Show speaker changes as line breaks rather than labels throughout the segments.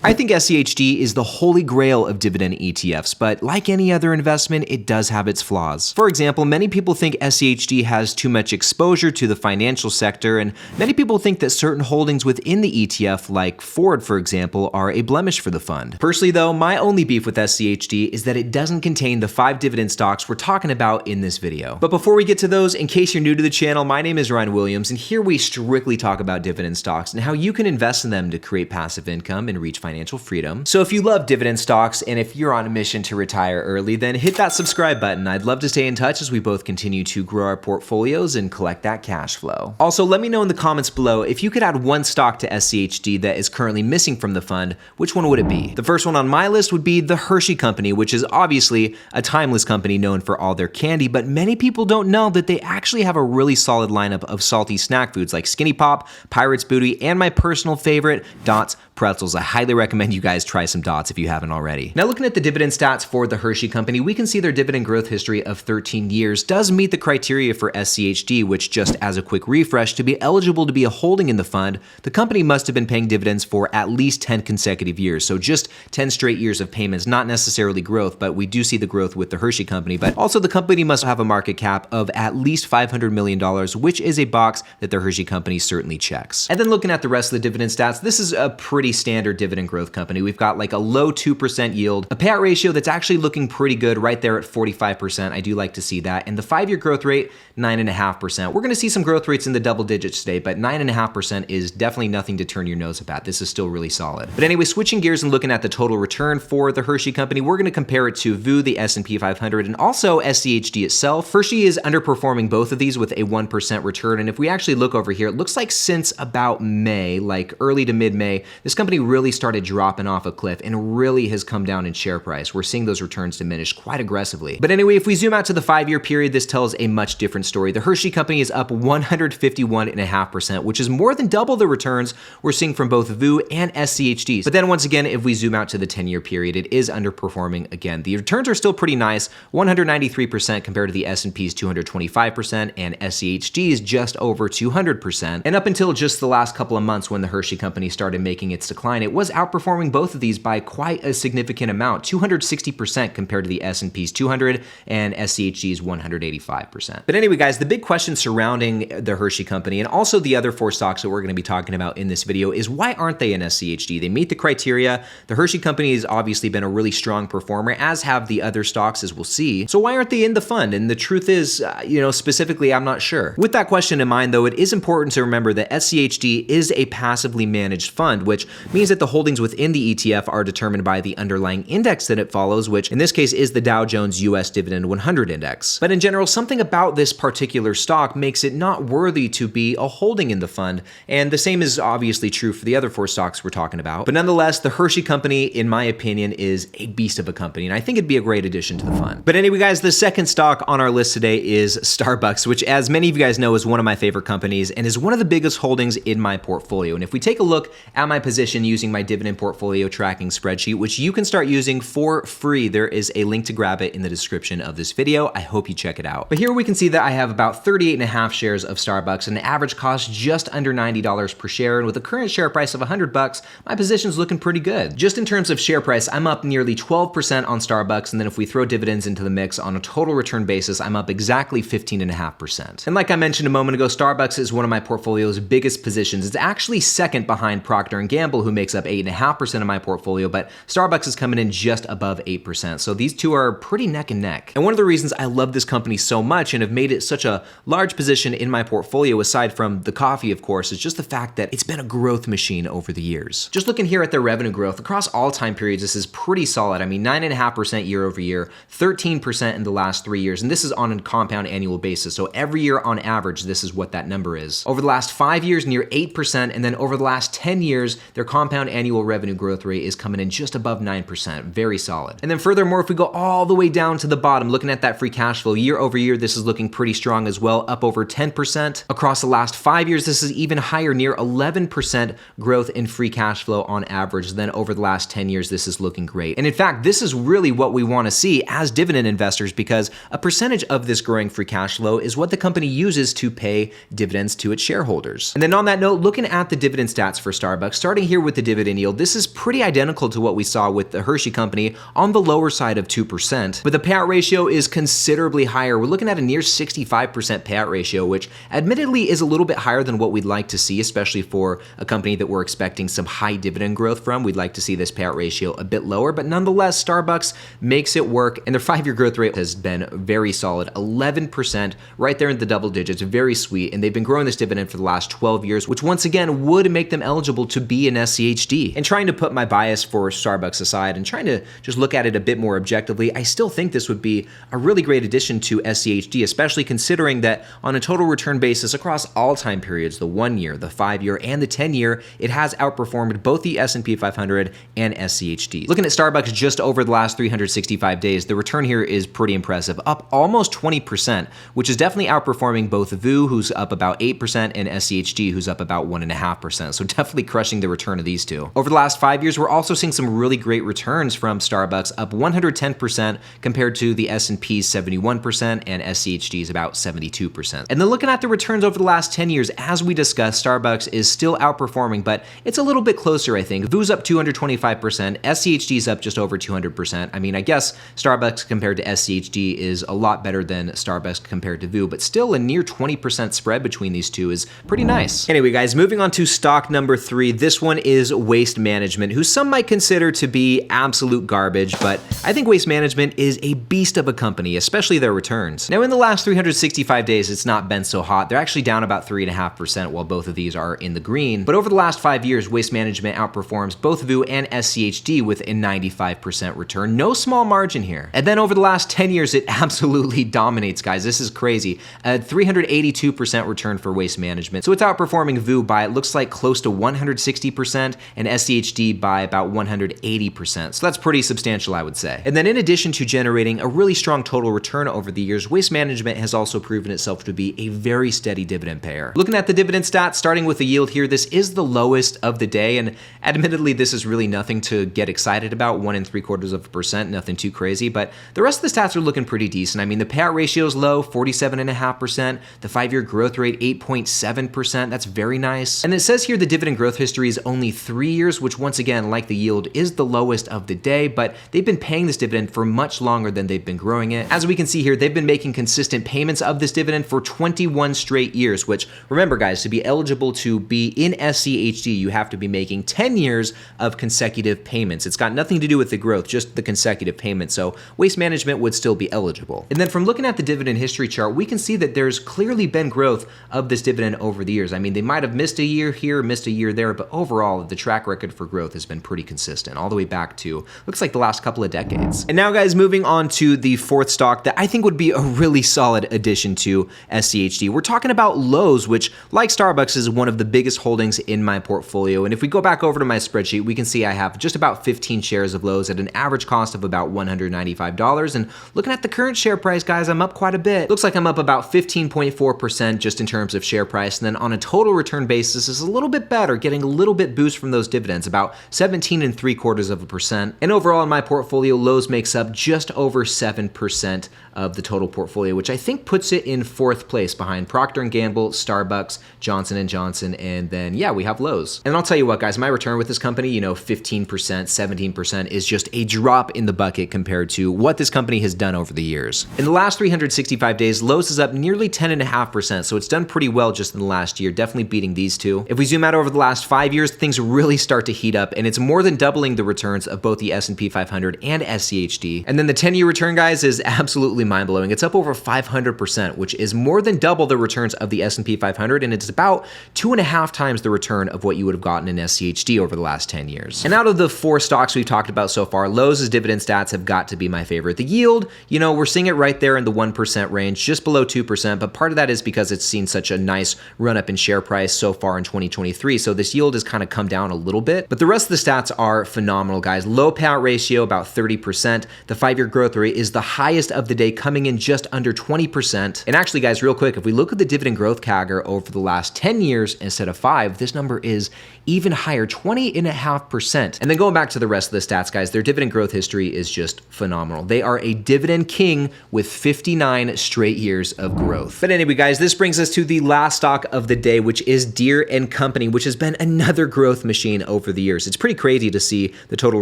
I think SCHD is the holy grail of dividend ETFs, but like any other investment, it does have its flaws. For example, many people think SCHD has too much exposure to the financial sector, and many people think that certain holdings within the ETF, like Ford for example, are a blemish for the fund. Personally though, my only beef with SCHD is that it doesn't contain the 5 dividend stocks we're talking about in this video. But before we get to those, in case you're new to the channel, my name is Ryne Williams, and here we strictly talk about dividend stocks and how you can invest in them to create passive income and reach financial freedom. So if you love dividend stocks and if you're on a mission to retire early, then hit that subscribe button. I'd love to stay in touch as we both continue to grow our portfolios and collect that cash flow. Also, let me know in the comments below if you could add one stock to SCHD that is currently missing from the fund, which one would it be? The first one on my list would be the Hershey Company, which is obviously a timeless company known for all their candy, but many people don't know that they actually have a really solid lineup of salty snack foods like Skinny Pop, Pirate's Booty, and my personal favorite, Dots Pretzels. I highly recommend you guys try some Dots if you haven't already. Now looking at the dividend stats for the Hershey Company, we can see their dividend growth history of 13 years does meet the criteria for SCHD, which just as a quick refresh, to be eligible to be a holding in the fund, the company must have been paying dividends for at least 10 consecutive years. So just 10 straight years of payments, not necessarily growth, but we do see the growth with the Hershey Company. But also the company must have a market cap of at least $500 million, which is a box that the Hershey Company certainly checks. And then looking at the rest of the dividend stats, this is a pretty standard dividend growth company. We've got like a low 2% yield, a payout ratio that's actually looking pretty good right there at 45%. I do like to see that. And the 5-year growth rate, 9.5%. We're gonna see some growth rates in the double digits today, but 9.5% is definitely nothing to turn your nose up at. This is still really solid. But anyway, switching gears and looking at the total return for the Hershey Company, we're gonna compare it to VU, the S&P 500, and also SCHD itself. Hershey is underperforming both of these with a 1% return. And if we actually look over here, it looks like since about May, like early to mid-May, this company really started dropping off a cliff and really has come down in share price. We're seeing those returns diminish quite aggressively. But anyway, if we zoom out to the 5-year period, this tells a much different story. The Hershey Company is up 151.5%, which is more than double the returns we're seeing from both VU and SCHD. But then once again, if we zoom out to the 10-year period, it is underperforming again. The returns are still pretty nice, 193% compared to the S&P's 225%, and SCHD's just over 200%. And up until just the last couple of months when the Hershey Company started making its decline, it was outperforming both of these by quite a significant amount, 260% compared to the S&P's 200 and SCHD's 185%. But anyway, guys, the big question surrounding the Hershey Company and also the other 4 stocks that we're going to be talking about in this video is why aren't they in SCHD? They meet the criteria. The Hershey Company has obviously been a really strong performer, as have the other stocks, as we'll see. So why aren't they in the fund? And the truth is, specifically, I'm not sure. With that question in mind, though, it is important to remember that SCHD is a passively managed fund, which means that the holdings within the ETF are determined by the underlying index that it follows, which in this case is the Dow Jones US Dividend 100 Index. But in general, something about this particular stock makes it not worthy to be a holding in the fund, and the same is obviously true for the other 4 stocks we're talking about. But nonetheless, the Hershey Company, in my opinion, is a beast of a company, and I think it'd be a great addition to the fund. But anyway, guys, the second stock on our list today is Starbucks, which, as many of you guys know, is one of my favorite companies and is one of the biggest holdings in my portfolio. And if we take a look at my position using my dividend portfolio tracking spreadsheet, which you can start using for free, there is a link to grab it in the description of this video. I hope you check it out. But here we can see that I have about 38.5 shares of Starbucks, an average cost just under $90 per share, and with a current share price of $100, my position's looking pretty good. Just in terms of share price, I'm up nearly 12% on Starbucks, and then if we throw dividends into the mix on a total return basis, I'm up exactly 15.5%. And like I mentioned a moment ago, Starbucks is one of my portfolio's biggest positions. It's actually second behind Procter & Gamble, who makes up 8.5% of my portfolio, but Starbucks is coming in just above 8%. So these two are pretty neck and neck. And one of the reasons I love this company so much and have made it such a large position in my portfolio, aside from the coffee, of course, is just the fact that it's been a growth machine over the years. Just looking here at their revenue growth across all time periods, this is pretty solid. I mean, 9.5% year over year, 13% in the last 3 years, and this is on a compound annual basis. So every year on average, this is what that number is. Over the last 5 years, near 8%, and then over the last 10 years, their compound annual revenue growth rate is coming in just above 9%. Very solid. And then furthermore, if we go all the way down to the bottom, looking at that free cash flow year over year, this is looking pretty strong as well, up over 10%. Across the last 5 years, this is even higher, near 11% growth in free cash flow on average. Then over the last 10 years, this is looking great. And in fact, this is really what we want to see as dividend investors, because a percentage of this growing free cash flow is what the company uses to pay dividends to its shareholders. And then on that note, looking at the dividend stats for Starbucks, starting here with the dividend yield, this is pretty identical to what we saw with the Hershey company on the lower side of 2%, but the payout ratio is considerably higher. We're looking at a near 65% payout ratio, which admittedly is a little bit higher than what we'd like to see, especially for a company that we're expecting some high dividend growth from. We'd like to see this payout ratio a bit lower, but nonetheless, Starbucks makes it work, and their 5-year growth rate has been very solid, 11%, right there in the double digits, very sweet, and they've been growing this dividend for the last 12 years, which once again would make them eligible to be an SCHD. And trying to put my bias for Starbucks aside and trying to just look at it a bit more objectively, I still think this would be a really great addition to SCHD, especially considering that on a total return basis across all time periods, the 1 year, the 5 year, and the 10 year, it has outperformed both the S&P 500 and SCHD. Looking at Starbucks just over the last 365 days, the return here is pretty impressive, up almost 20%, which is definitely outperforming both VU, who's up about 8%, and SCHD, who's up about 1.5%. So definitely crushing the return of these two. Over the last 5 years, we're also seeing some really great returns from Starbucks, up 110% compared to the S&P's 71% and SCHD's about 72%. And then looking at the returns over the last 10 years, as we discussed, Starbucks is still outperforming, but it's a little bit closer, I think. VU's up 225%, SCHD's up just over 200%. I mean, I guess Starbucks compared to SCHD is a lot better than Starbucks compared to VU, but still a near 20% spread between these two is pretty nice. Anyway, guys, moving on to stock number 3. This one is Waste Management, who some might consider to be absolute garbage, but I think Waste Management is a beast of a company, especially their returns. Now, in the last 365 days, it's not been so hot. They're actually down about 3.5%, while both of these are in the green. But over the last 5 years, Waste Management outperforms both VU and SCHD with a 95% return. No small margin here. And then over the last 10 years, it absolutely dominates, guys. This is crazy. A 382% return for Waste Management. So it's outperforming VU by, it looks like, close to 160%, and SCHD by about 180%. So that's pretty substantial, I would say. And then in addition to generating a really strong total return over the years, Waste Management has also proven itself to be a very steady dividend payer. Looking at the dividend stats, starting with the yield here, this is the lowest of the day, and admittedly, this is really nothing to get excited about, 1.75%, nothing too crazy, but the rest of the stats are looking pretty decent. I mean, the payout ratio is low, 47.5%, the 5-year growth rate, 8.7%, that's very nice. And it says here the dividend growth history is only 3 years, which once again, like the yield, is the lowest of the day, but they've been paying this dividend for much longer than they've been growing it. As we can see here, they've been making consistent payments of this dividend for 21 straight years, which, remember guys, to be eligible to be in SCHD, you have to be making 10 years of consecutive payments. It's got nothing to do with the growth, just the consecutive payments, so Waste Management would still be eligible. And then from looking at the dividend history chart, we can see that there's clearly been growth of this dividend over the years. I mean, they might have missed a year here, missed a year there, but overall, the track record for growth has been pretty consistent, all the way back to, looks like the last couple of decades. And now guys, moving on to the fourth stock that I think would be a really solid addition to SCHD. We're talking about Lowe's, which, like Starbucks, is one of the biggest holdings in my portfolio. And if we go back over to my spreadsheet, we can see I have just about 15 shares of Lowe's at an average cost of about $195. And looking at the current share price, guys, I'm up quite a bit. Looks like I'm up about 15.4% just in terms of share price. And then on a total return basis, is a little bit better, getting a little bit boost from those dividends, about 17.75%. And overall in my portfolio, Lowe's makes up just over 7% of the total portfolio, which I think puts it in 4th place behind Procter & Gamble, Starbucks, Johnson & Johnson, and then, yeah, we have Lowe's. And I'll tell you what, guys, my return with this company, 15%, 17% is just a drop in the bucket compared to what this company has done over the years. In the last 365 days, Lowe's is up nearly 10.5%, so it's done pretty well just in the last year, definitely beating these two. If we zoom out over the last 5 years, things really start to heat up, and it's more than doubling the returns of both the S&P 500 and SCHD. And then the 10-year return, guys, is absolutely mind-blowing. It's up over 500%, which is more than double the returns of the S&P 500, and it's about 2.5 times the return of what you would have gotten in SCHD over the last 10 years. And out of the 4 stocks we've talked about so far, Lowe's dividend stats have got to be my favorite. The yield, we're seeing it right there in the 1% range, just below 2%, but part of that is because it's seen such a nice run-up in share price so far in 2023, so this yield has kind of come down a little bit, but the rest of the stats are phenomenal, guys. Low payout ratio, about 30%. The 5-year growth rate is the highest of the day, coming in just under 20%. And actually, guys, real quick, if we look at the dividend growth CAGR over the last 10 years instead of 5, this number is even higher, 20.5%. And then going back to the rest of the stats, guys, their dividend growth history is just phenomenal. They are a dividend king with 59 straight years of growth. But anyway, guys, this brings us to the last stock of the day, which is Deere & Company, which has been another growth machine over the years. It's pretty crazy to see the total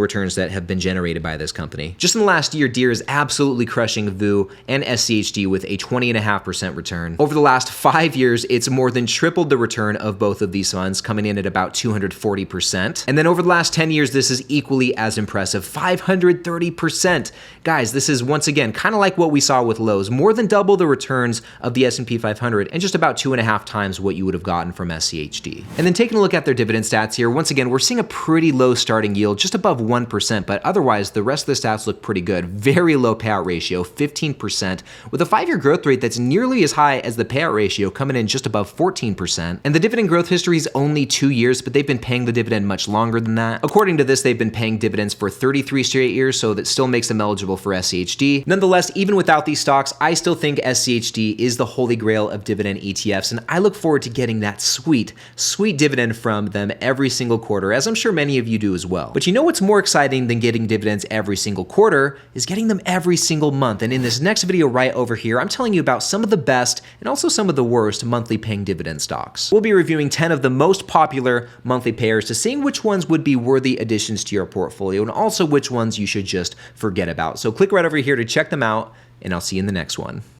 returns that have been generated by this company. Just in the last year, Deere is absolutely crushing VU and SCHD with a 20.5% return. Over the last 5 years, it's more than tripled the return of both of these funds, coming in at about 240%. And then over the last 10 years, this is equally as impressive, 530%. Guys, this is once again kind of like what we saw with Lowe's, more than double the returns of the S&P 500 and just about 2.5 times what you would have gotten from SCHD. And then taking a look at their dividend stats here, once again, we're seeing a pretty low starting yield, just above 1%, but otherwise the rest of the stats look pretty good. Very low payout ratio, 15%, with a 5-year growth rate that's nearly as high as the payout ratio, coming in just above 14%. And the dividend growth history is only 2 years, but they've been paying the dividend much longer than that. According to this, they've been paying dividends for 33 straight years, so that still makes them eligible for SCHD. Nonetheless, even without these stocks, I still think SCHD is the holy grail of dividend ETFs, and I look forward to getting that sweet dividend from them every single quarter, as I'm sure many of you do as well. But you know what's more exciting than getting dividends every single quarter is getting them every single month. And in this next video right over here, I'm telling you about some of the best and also some of the worst monthly paying dividend stocks. We'll be reviewing 10 of the most popular monthly payers to seeing which ones would be worthy additions to your portfolio and also which ones you should just forget about. So click right over here to check them out, and I'll see you in the next one.